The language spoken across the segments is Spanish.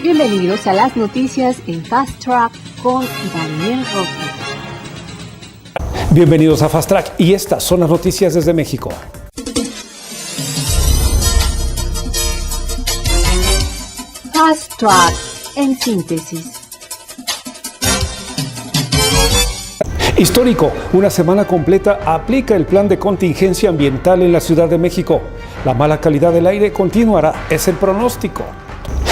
Bienvenidos a las noticias en Fast Track con Daniel Rosa. Bienvenidos a Fast Track y estas son las noticias desde México. Fast Track en síntesis. Histórico, una semana completa aplica el plan de contingencia ambiental en la Ciudad de México. La mala calidad del aire continuará, es el pronóstico.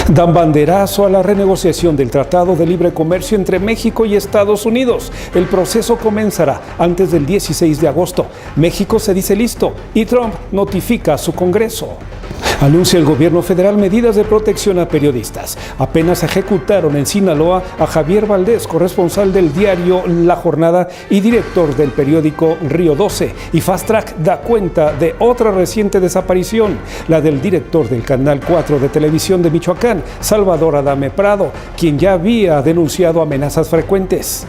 Dan banderazo a la renegociación del Tratado de Libre Comercio entre México y Estados Unidos. El proceso comenzará antes del 16 de agosto. México se dice listo y Trump notifica a su Congreso. Anuncia el gobierno federal medidas de protección a periodistas. Apenas ejecutaron en Sinaloa a Javier Valdés, corresponsal del diario La Jornada y director del periódico Río 12. Y Fast Track da cuenta de otra reciente desaparición, la del director del Canal 4 de televisión de Michoacán, Salvador Adame Prado, quien ya había denunciado amenazas frecuentes.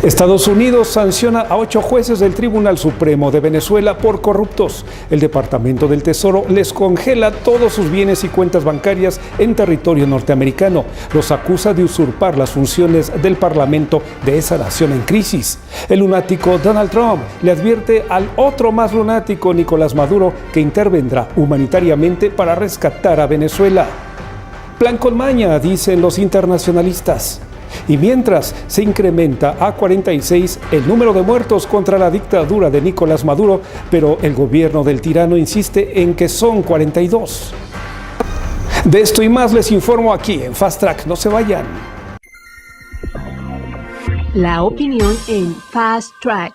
Estados Unidos sanciona a 8 jueces del Tribunal Supremo de Venezuela por corruptos. El Departamento del Tesoro les congela todos sus bienes y cuentas bancarias en territorio norteamericano. Los acusa de usurpar las funciones del Parlamento de esa nación en crisis. El lunático Donald Trump le advierte al otro más lunático, Nicolás Maduro, que intervendrá humanitariamente para rescatar a Venezuela. Plan con maña, dicen los internacionalistas. Y mientras se incrementa a 46 el número de muertos contra la dictadura de Nicolás Maduro, pero el gobierno del tirano insiste en que son 42. De esto y más les informo aquí en Fast Track, no se vayan. La opinión en Fast Track.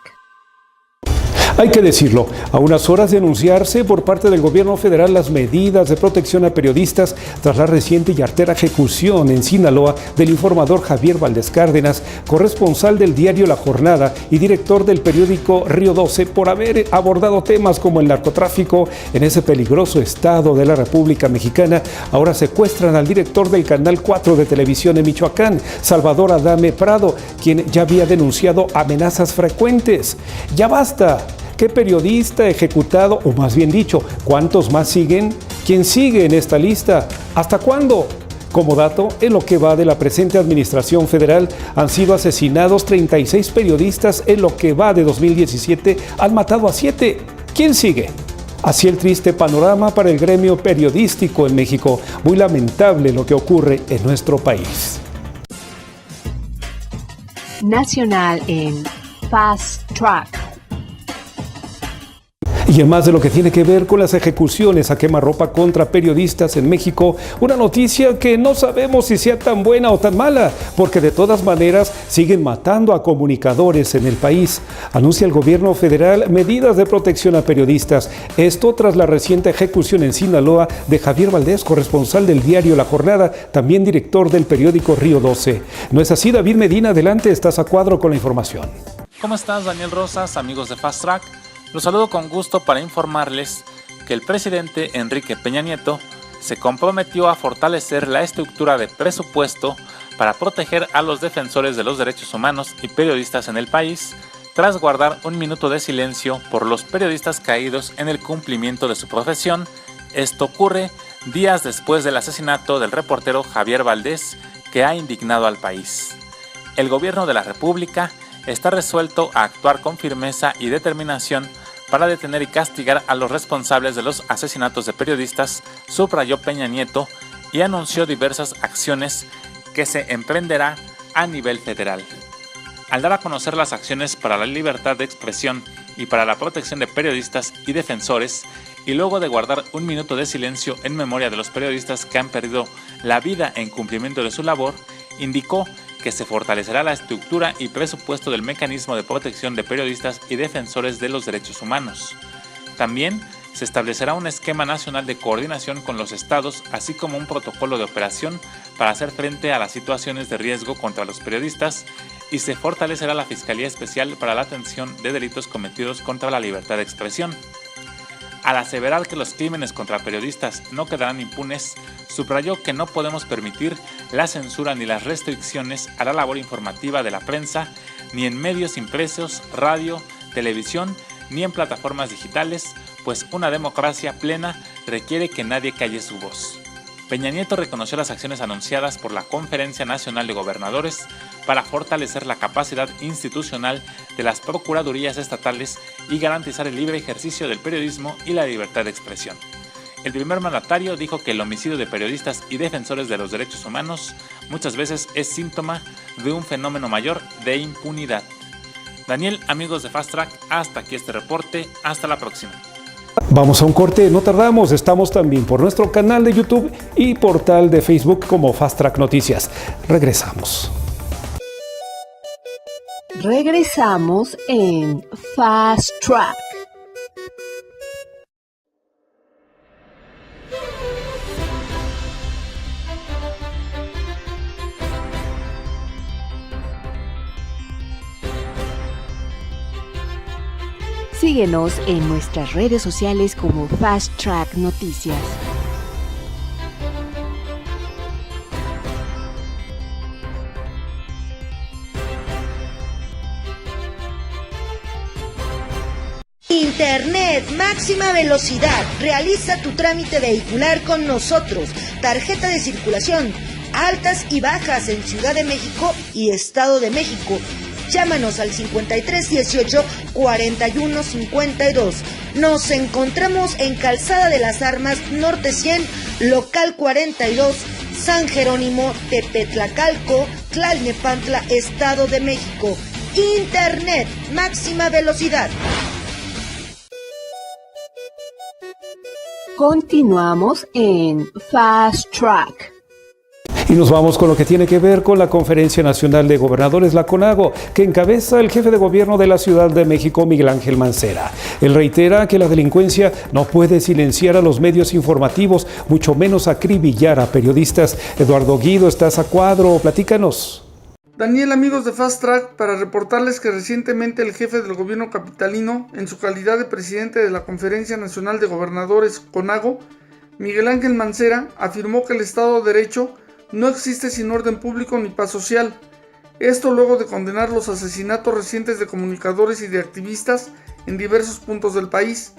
Hay que decirlo, a unas horas de anunciarse por parte del gobierno federal las medidas de protección a periodistas tras la reciente y artera ejecución en Sinaloa del informador Javier Valdés Cárdenas, corresponsal del diario La Jornada y director del periódico Río 12, por haber abordado temas como el narcotráfico en ese peligroso estado de la República Mexicana. Ahora secuestran al director del Canal 4 de televisión en Michoacán, Salvador Adame Prado, quien ya había denunciado amenazas frecuentes. ¡Ya basta! ¿Qué periodista ejecutado, o más bien dicho, cuántos más siguen? ¿Quién sigue en esta lista? ¿Hasta cuándo? Como dato, en lo que va de la presente administración federal, han sido asesinados 36 periodistas. En lo que va de 2017, han matado a 7. ¿Quién sigue? Así el triste panorama para el gremio periodístico en México. Muy lamentable lo que ocurre en nuestro país. Nacional en Fast Track. Y en más de lo que tiene que ver con las ejecuciones a quemarropa contra periodistas en México, una noticia que no sabemos si sea tan buena o tan mala, porque de todas maneras siguen matando a comunicadores en el país. Anuncia el gobierno federal medidas de protección a periodistas. Esto tras la reciente ejecución en Sinaloa de Javier Valdés, corresponsal del diario La Jornada, también director del periódico Río 12. ¿No es así, David Medina? Adelante, estás a cuadro con la información. ¿Cómo estás, Daniel Rosas, amigos de Fast Track? Los saludo con gusto para informarles que el presidente Enrique Peña Nieto se comprometió a fortalecer la estructura de presupuesto para proteger a los defensores de los derechos humanos y periodistas en el país, tras guardar un minuto de silencio por los periodistas caídos en el cumplimiento de su profesión. Esto ocurre días después del asesinato del reportero Javier Valdés, que ha indignado al país. El gobierno de la República está resuelto a actuar con firmeza y determinación para detener y castigar a los responsables de los asesinatos de periodistas, subrayó Peña Nieto, y anunció diversas acciones que se emprenderá a nivel federal. Al dar a conocer las acciones para la libertad de expresión y para la protección de periodistas y defensores, y luego de guardar un minuto de silencio en memoria de los periodistas que han perdido la vida en cumplimiento de su labor, indicó que se fortalecerá la estructura y presupuesto del mecanismo de protección de periodistas y defensores de los derechos humanos. También se establecerá un esquema nacional de coordinación con los estados, así como un protocolo de operación para hacer frente a las situaciones de riesgo contra los periodistas, y se fortalecerá la Fiscalía Especial para la atención de delitos cometidos contra la libertad de expresión. Al aseverar que los crímenes contra periodistas no quedarán impunes, subrayó que no podemos permitir la censura ni las restricciones a la labor informativa de la prensa, ni en medios impresos, radio, televisión, ni en plataformas digitales, pues una democracia plena requiere que nadie calle su voz. Peña Nieto reconoció las acciones anunciadas por la Conferencia Nacional de Gobernadores para fortalecer la capacidad institucional de las procuradurías estatales y garantizar el libre ejercicio del periodismo y la libertad de expresión. El primer mandatario dijo que el homicidio de periodistas y defensores de los derechos humanos muchas veces es síntoma de un fenómeno mayor de impunidad. Daniel, amigos de Fast Track, hasta aquí este reporte. Hasta la próxima. Vamos a un corte, no tardamos. Estamos también por nuestro canal de YouTube y portal de Facebook como Fast Track Noticias. Regresamos. Regresamos en Fast Track. Síguenos en nuestras redes sociales como Fast Track Noticias. Internet, máxima velocidad. Realiza tu trámite vehicular con nosotros. Tarjeta de circulación, altas y bajas en Ciudad de México y Estado de México. Llámanos al 5318 4152. Nos encontramos en Calzada de las Armas, Norte 100, Local 42, San Jerónimo, Tepetlacalco, Tlalnepantla, Estado de México. Internet, máxima velocidad. Continuamos en Fast Track. Y nos vamos con lo que tiene que ver con la Conferencia Nacional de Gobernadores, la CONAGO, que encabeza el jefe de gobierno de la Ciudad de México, Miguel Ángel Mancera. Él reitera que la delincuencia no puede silenciar a los medios informativos, mucho menos acribillar a periodistas. Eduardo Guido, estás a cuadro, platícanos. Daniel, amigos de Fast Track, para reportarles que recientemente el jefe del gobierno capitalino, en su calidad de presidente de la Conferencia Nacional de Gobernadores, CONAGO, Miguel Ángel Mancera, afirmó que el Estado de Derecho no existe sin orden público ni paz social. Esto luego de condenar los asesinatos recientes de comunicadores y de activistas en diversos puntos del país.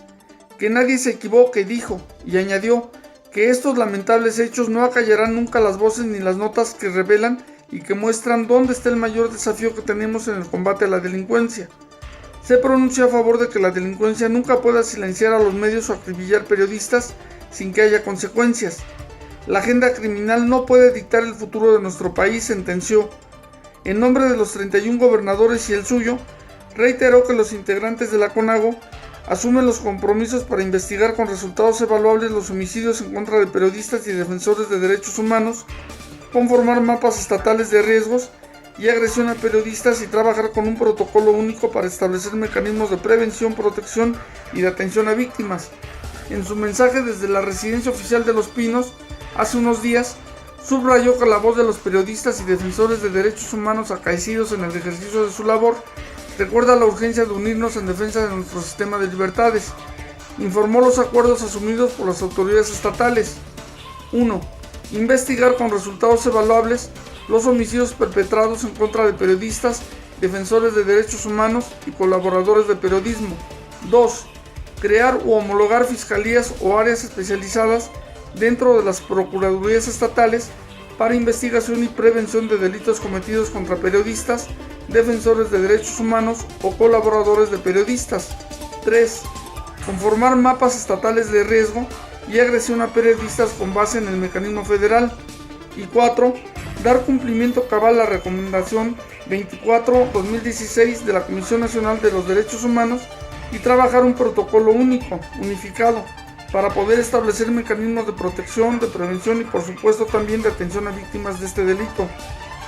Que nadie se equivoque, dijo, y añadió que estos lamentables hechos no acallarán nunca las voces ni las notas que revelan y que muestran dónde está el mayor desafío que tenemos en el combate a la delincuencia. Se pronunció a favor de que la delincuencia nunca pueda silenciar a los medios o acribillar periodistas sin que haya consecuencias. La agenda criminal no puede dictar el futuro de nuestro país, sentenció. En nombre de los 31 gobernadores y el suyo, reiteró que los integrantes de la CONAGO asumen los compromisos para investigar con resultados evaluables los homicidios en contra de periodistas y defensores de derechos humanos, conformar mapas estatales de riesgos y agresión a periodistas y trabajar con un protocolo único para establecer mecanismos de prevención, protección y de atención a víctimas. En su mensaje desde la residencia oficial de Los Pinos, hace unos días, subrayó que la voz de los periodistas y defensores de derechos humanos acaecidos en el ejercicio de su labor recuerda la urgencia de unirnos en defensa de nuestro sistema de libertades. Informó los acuerdos asumidos por las autoridades estatales. 1. Investigar con resultados evaluables los homicidios perpetrados en contra de periodistas, defensores de derechos humanos y colaboradores de periodismo. 2. Crear u homologar fiscalías o áreas especializadas dentro de las procuradurías estatales para investigación y prevención de delitos cometidos contra periodistas, defensores de derechos humanos o colaboradores de periodistas. 3. Conformar mapas estatales de riesgo y agresión a periodistas con base en el mecanismo federal. Y 4. Dar cumplimiento cabal a la recomendación 24/2016 de la Comisión Nacional de los Derechos Humanos y trabajar un protocolo único, unificado, para poder establecer mecanismos de protección, de prevención y por supuesto también de atención a víctimas de este delito.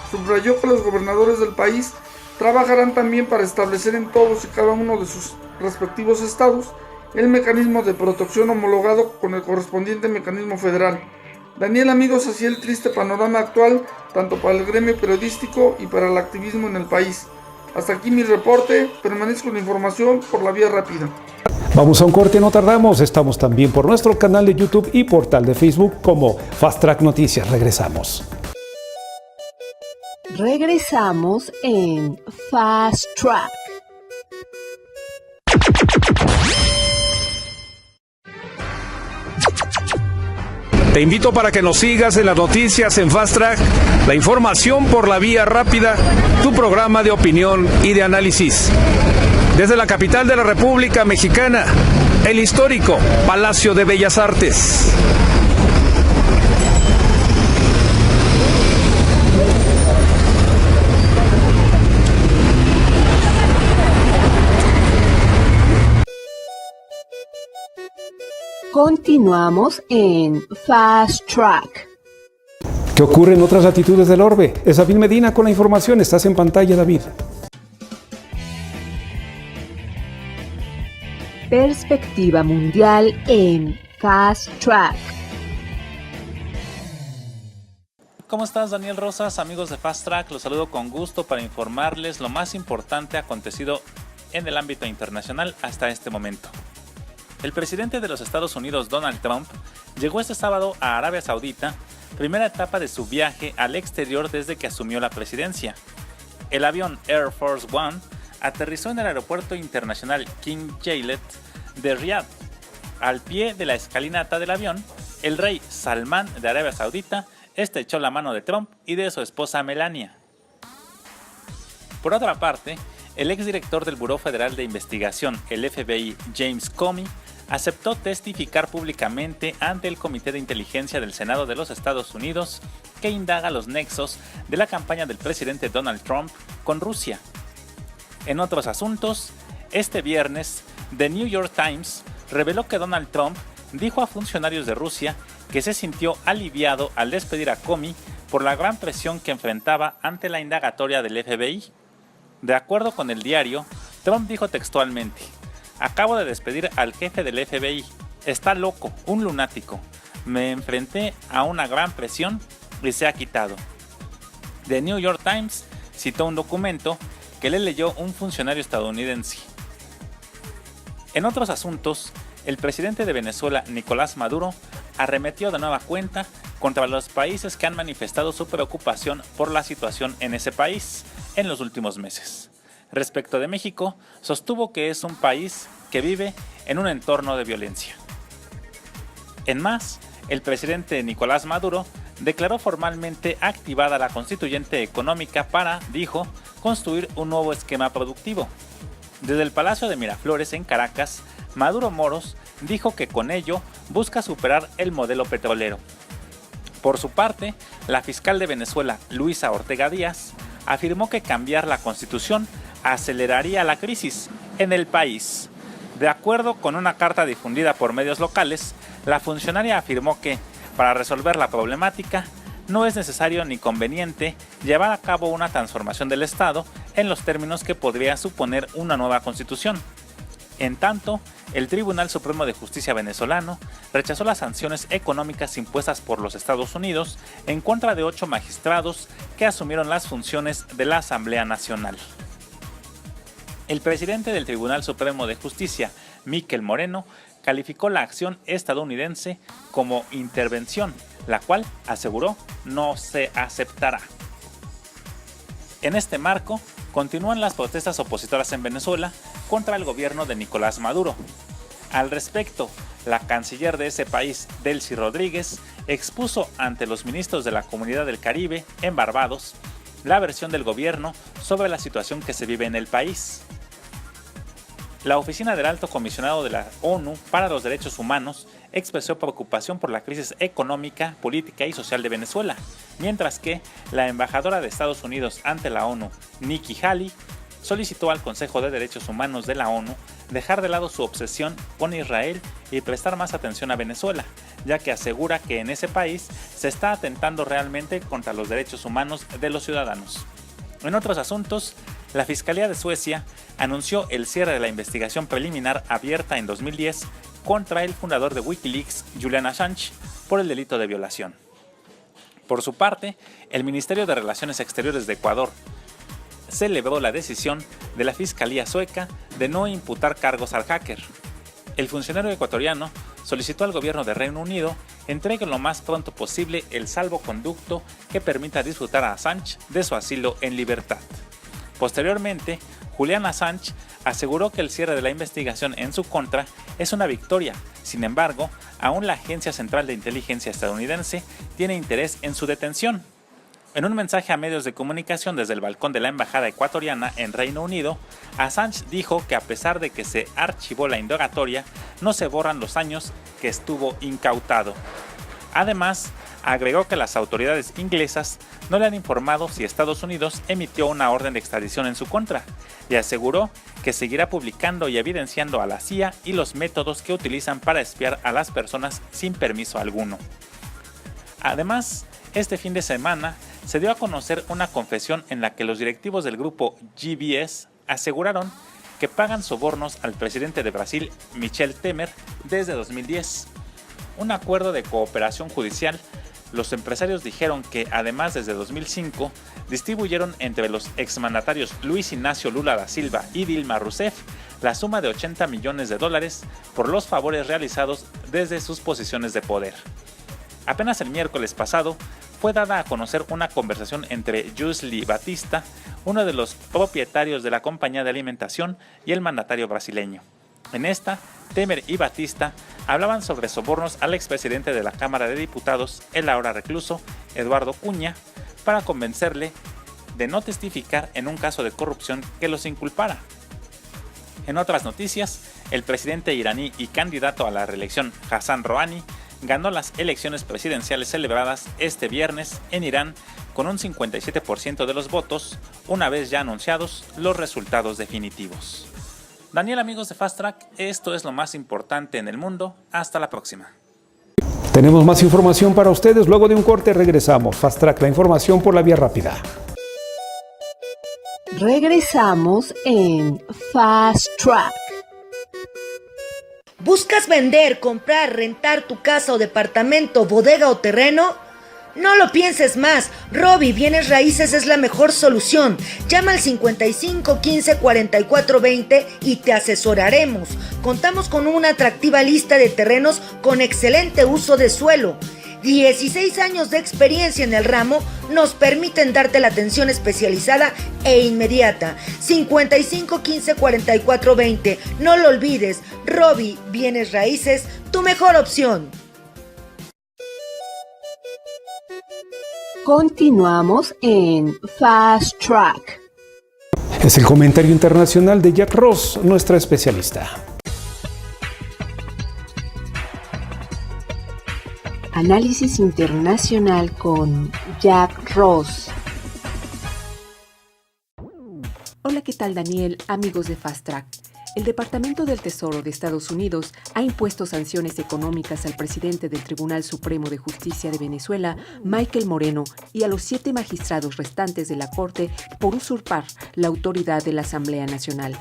Subrayó que los gobernadores del país trabajarán también para establecer en todos y cada uno de sus respectivos estados el mecanismo de protección homologado con el correspondiente mecanismo federal. Daniel, amigos, así el triste panorama actual, tanto para el gremio periodístico y para el activismo en el país. Hasta aquí mi reporte, permanezco en información por la vía rápida. Vamos a un corte, no tardamos. Estamos también por nuestro canal de YouTube y portal de Facebook como Fast Track Noticias. Regresamos. Regresamos en Fast Track. Te invito para que nos sigas en las noticias en Fast Track, la información por la vía rápida, tu programa de opinión y de análisis. Desde la capital de la República Mexicana, el histórico Palacio de Bellas Artes. Continuamos en Fast Track. ¿Qué ocurre en otras latitudes del orbe? Es David Medina con la información. Estás en pantalla, David. Perspectiva mundial en Fast Track. ¿Cómo estás, Daniel Rosas? Amigos de Fast Track, los saludo con gusto para informarles lo más importante acontecido en el ámbito internacional hasta este momento. El presidente de los Estados Unidos, Donald Trump, llegó este sábado a Arabia Saudita, primera etapa de su viaje al exterior desde que asumió la presidencia. El avión Air Force One aterrizó en el aeropuerto internacional King Khaled de Riad. Al pie de la escalinata del avión, el rey Salmán de Arabia Saudita estrechó la mano de Trump y de su esposa Melania. Por otra parte, el exdirector del Buró Federal de Investigación, el FBI, James Comey, aceptó testificar públicamente ante el Comité de Inteligencia del Senado de los Estados Unidos que indaga los nexos de la campaña del presidente Donald Trump con Rusia. En otros asuntos, este viernes, The New York Times reveló que Donald Trump dijo a funcionarios de Rusia que se sintió aliviado al despedir a Comey por la gran presión que enfrentaba ante la indagatoria del FBI. De acuerdo con el diario, Trump dijo textualmente: "Acabo de despedir al jefe del FBI. Está loco, un lunático. Me enfrenté a una gran presión y se ha quitado". The New York Times citó un documento que le leyó un funcionario estadounidense. En otros asuntos, el presidente de Venezuela, Nicolás Maduro, arremetió de nueva cuenta contra los países que han manifestado su preocupación por la situación en ese país en los últimos meses. Respecto de México, sostuvo que es un país que vive en un entorno de violencia. En más, el presidente Nicolás Maduro declaró formalmente activada la constituyente económica para, dijo, construir un nuevo esquema productivo. Desde el Palacio de Miraflores en Caracas, Maduro Moros dijo que con ello busca superar el modelo petrolero. Por su parte, la fiscal de Venezuela, Luisa Ortega Díaz, afirmó que cambiar la constitución aceleraría la crisis en el país. De acuerdo con una carta difundida por medios locales, la funcionaria afirmó que, para resolver la problemática, no es necesario ni conveniente llevar a cabo una transformación del Estado en los términos que podría suponer una nueva constitución. En tanto, el Tribunal Supremo de Justicia venezolano rechazó las sanciones económicas impuestas por los Estados Unidos en contra de 8 magistrados que asumieron las funciones de la Asamblea Nacional. El presidente del Tribunal Supremo de Justicia, Miquel Moreno, calificó la acción estadounidense como intervención, la cual, aseguró, no se aceptará. En este marco, continúan las protestas opositoras en Venezuela contra el gobierno de Nicolás Maduro. Al respecto, la canciller de ese país, Delcy Rodríguez, expuso ante los ministros de la Comunidad del Caribe, en Barbados, la versión del gobierno sobre la situación que se vive en el país. La Oficina del Alto Comisionado de la ONU para los Derechos Humanos expresó preocupación por la crisis económica, política y social de Venezuela, mientras que la embajadora de Estados Unidos ante la ONU, Nikki Haley, solicitó al Consejo de Derechos Humanos de la ONU dejar de lado su obsesión con Israel y prestar más atención a Venezuela, ya que asegura que en ese país se está atentando realmente contra los derechos humanos de los ciudadanos. En otros asuntos, la Fiscalía de Suecia anunció el cierre de la investigación preliminar abierta en 2010 contra el fundador de Wikileaks, Julian Assange, por el delito de violación. Por su parte, el Ministerio de Relaciones Exteriores de Ecuador celebró la decisión de la Fiscalía sueca de no imputar cargos al hacker. El funcionario ecuatoriano solicitó al gobierno de Reino Unido entregue lo más pronto posible el salvoconducto que permita disfrutar a Assange de su asilo en libertad. Posteriormente, Julian Assange aseguró que el cierre de la investigación en su contra es una victoria. Sin embargo, aún la Agencia Central de Inteligencia estadounidense tiene interés en su detención. En un mensaje a medios de comunicación desde el balcón de la embajada ecuatoriana en Reino Unido, Assange dijo que a pesar de que se archivó la indagatoria, no se borran los años que estuvo incautado. Además, agregó que las autoridades inglesas no le han informado si Estados Unidos emitió una orden de extradición en su contra, y aseguró que seguirá publicando y evidenciando a la CIA y los métodos que utilizan para espiar a las personas sin permiso alguno. Además, este fin de semana se dio a conocer una confesión en la que los directivos del grupo GBS aseguraron que pagan sobornos al presidente de Brasil, Michel Temer, desde 2010. Un acuerdo de cooperación judicial. Los empresarios dijeron que además desde 2005 distribuyeron entre los exmandatarios Luis Ignacio Lula da Silva y Dilma Rousseff la suma de $80 millones por los favores realizados desde sus posiciones de poder. Apenas el miércoles pasado fue dada a conocer una conversación entre Juscelino Batista, uno de los propietarios de la compañía de alimentación, y el mandatario brasileño. En esta, Temer y Batista hablaban sobre sobornos al expresidente de la Cámara de Diputados, el ahora recluso Eduardo Cunha, para convencerle de no testificar en un caso de corrupción que los inculpara. En otras noticias, el presidente iraní y candidato a la reelección Hassan Rouhani ganó las elecciones presidenciales celebradas este viernes en Irán con un 57% de los votos, una vez ya anunciados los resultados definitivos. Daniel, amigos de Fast Track, esto es lo más importante en el mundo. Hasta la próxima. Tenemos más información para ustedes. Luego de un corte regresamos. Fast Track, la información por la vía rápida. Regresamos en Fast Track. ¿Buscas vender, comprar, rentar tu casa o departamento, bodega o terreno? No lo pienses más, Robi Bienes Raíces es la mejor solución. Llama al 55 15 44 20 y te asesoraremos. Contamos con una atractiva lista de terrenos con excelente uso de suelo. 16 años de experiencia en el ramo nos permiten darte la atención especializada e inmediata. 55 15 44 20. No lo olvides, Robi Bienes Raíces, tu mejor opción. Continuamos en Fast Track. Es el comentario internacional de Jack Ross, nuestra especialista. Análisis internacional con Jack Ross. Hola, ¿qué tal, Daniel? Amigos de Fast Track. El Departamento del Tesoro de Estados Unidos ha impuesto sanciones económicas al presidente del Tribunal Supremo de Justicia de Venezuela, Michael Moreno, y a los 7 magistrados restantes de la Corte por usurpar la autoridad de la Asamblea Nacional.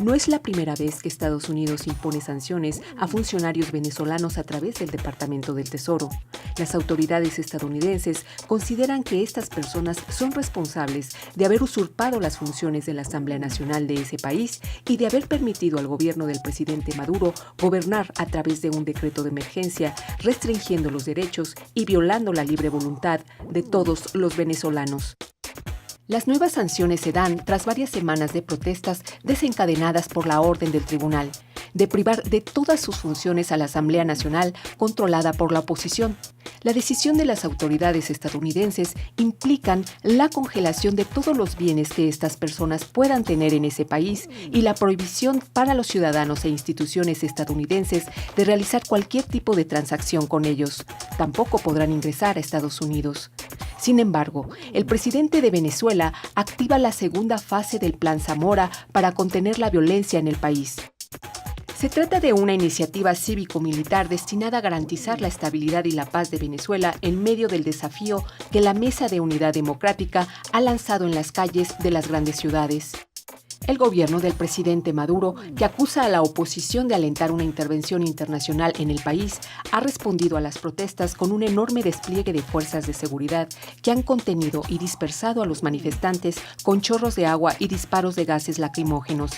No es la primera vez que Estados Unidos impone sanciones a funcionarios venezolanos a través del Departamento del Tesoro. Las autoridades estadounidenses consideran que estas personas son responsables de haber usurpado las funciones de la Asamblea Nacional de ese país y de haber permitido al gobierno del presidente Maduro gobernar a través de un decreto de emergencia, restringiendo los derechos y violando la libre voluntad de todos los venezolanos. Las nuevas sanciones se dan tras varias semanas de protestas desencadenadas por la orden del tribunal de privar de todas sus funciones a la Asamblea Nacional controlada por la oposición. La decisión de las autoridades estadounidenses implican la congelación de todos los bienes que estas personas puedan tener en ese país y la prohibición para los ciudadanos e instituciones estadounidenses de realizar cualquier tipo de transacción con ellos. Tampoco podrán ingresar a Estados Unidos. Sin embargo, el presidente de Venezuela activa la segunda fase del Plan Zamora para contener la violencia en el país. Se trata de una iniciativa cívico-militar destinada a garantizar la estabilidad y la paz de Venezuela en medio del desafío que la Mesa de Unidad Democrática ha lanzado en las calles de las grandes ciudades. El gobierno del presidente Maduro, que acusa a la oposición de alentar una intervención internacional en el país, ha respondido a las protestas con un enorme despliegue de fuerzas de seguridad que han contenido y dispersado a los manifestantes con chorros de agua y disparos de gases lacrimógenos.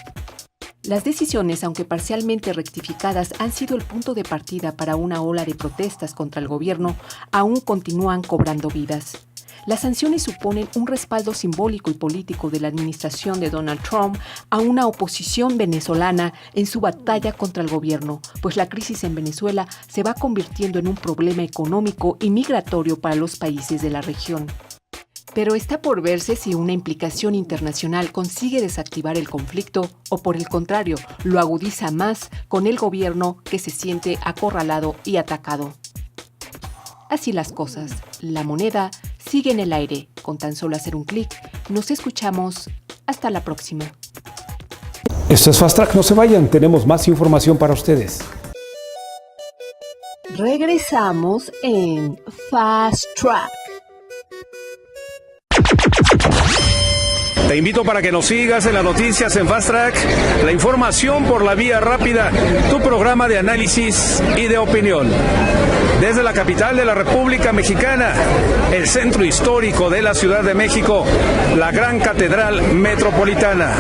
Las decisiones, aunque parcialmente rectificadas, han sido el punto de partida para una ola de protestas contra el gobierno, aún continúan cobrando vidas. Las sanciones suponen un respaldo simbólico y político de la administración de Donald Trump a una oposición venezolana en su batalla contra el gobierno, pues la crisis en Venezuela se va convirtiendo en un problema económico y migratorio para los países de la región. Pero está por verse si una implicación internacional consigue desactivar el conflicto o, por el contrario, lo agudiza más con el gobierno que se siente acorralado y atacado. Así las cosas, la moneda sigue en el aire. Con tan solo hacer un clic, nos escuchamos. Hasta la próxima. Esto es Fast Track, no se vayan, tenemos más información para ustedes. Regresamos en Fast Track. Te invito para que nos sigas en las noticias en Fast Track, la información por la vía rápida, tu programa de análisis y de opinión. Desde la capital de la República Mexicana, el centro histórico de la Ciudad de México, la Gran Catedral Metropolitana.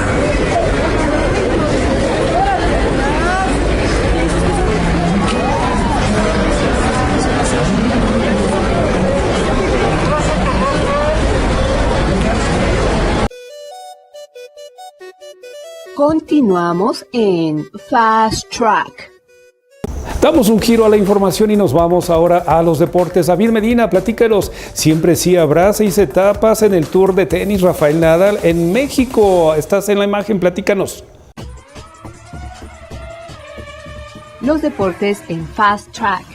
Continuamos en Fast Track. Damos un giro a la información y nos vamos ahora a los deportes. David Medina, platícanos. Siempre sí habrá 6 etapas en el Tour de tenis Rafael Nadal en México. Estás en la imagen, platícanos. Los deportes en Fast Track.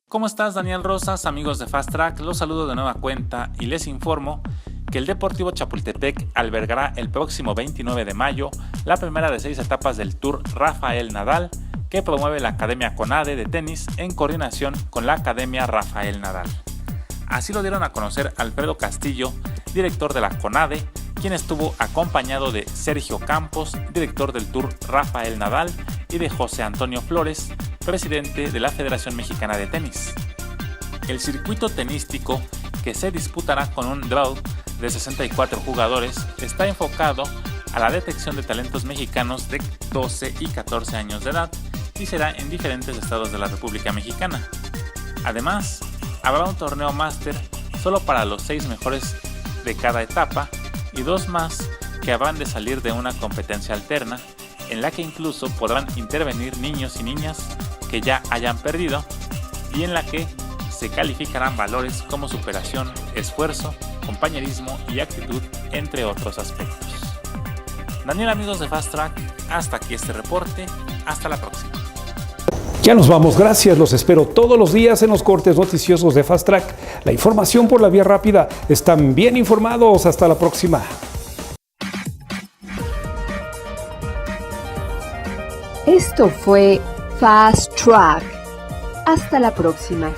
¿Cómo estás, Daniel Rosas? Amigos de Fast Track, los saludo de nueva cuenta y les informo que el Deportivo Chapultepec albergará el próximo 29 de mayo la primera de 6 etapas del Tour Rafael Nadal que promueve la Academia CONADE de tenis en coordinación con la Academia Rafael Nadal. Así lo dieron a conocer Alfredo Castillo, director de la CONADE, quien estuvo acompañado de Sergio Campos, director del Tour Rafael Nadal, y de José Antonio Flores, presidente de la Federación Mexicana de Tenis. El circuito tenístico, que se disputará con un draw de 64 jugadores, está enfocado a la detección de talentos mexicanos de 12 y 14 años de edad y será en diferentes estados de la República Mexicana. Además, habrá un torneo máster solo para los 6 mejores de cada etapa y 2 más que habrán de salir de una competencia alterna en la que incluso podrán intervenir niños y niñas que ya hayan perdido y en la que se calificarán valores como superación, esfuerzo, compañerismo y actitud, entre otros aspectos. Daniel, amigos de Fast Track, hasta aquí este reporte. Hasta la próxima. Ya nos vamos, gracias. Los espero todos los días en los cortes noticiosos de Fast Track. La información por la vía rápida. Están bien informados. Hasta la próxima. Esto fue Fast Track. Hasta la próxima.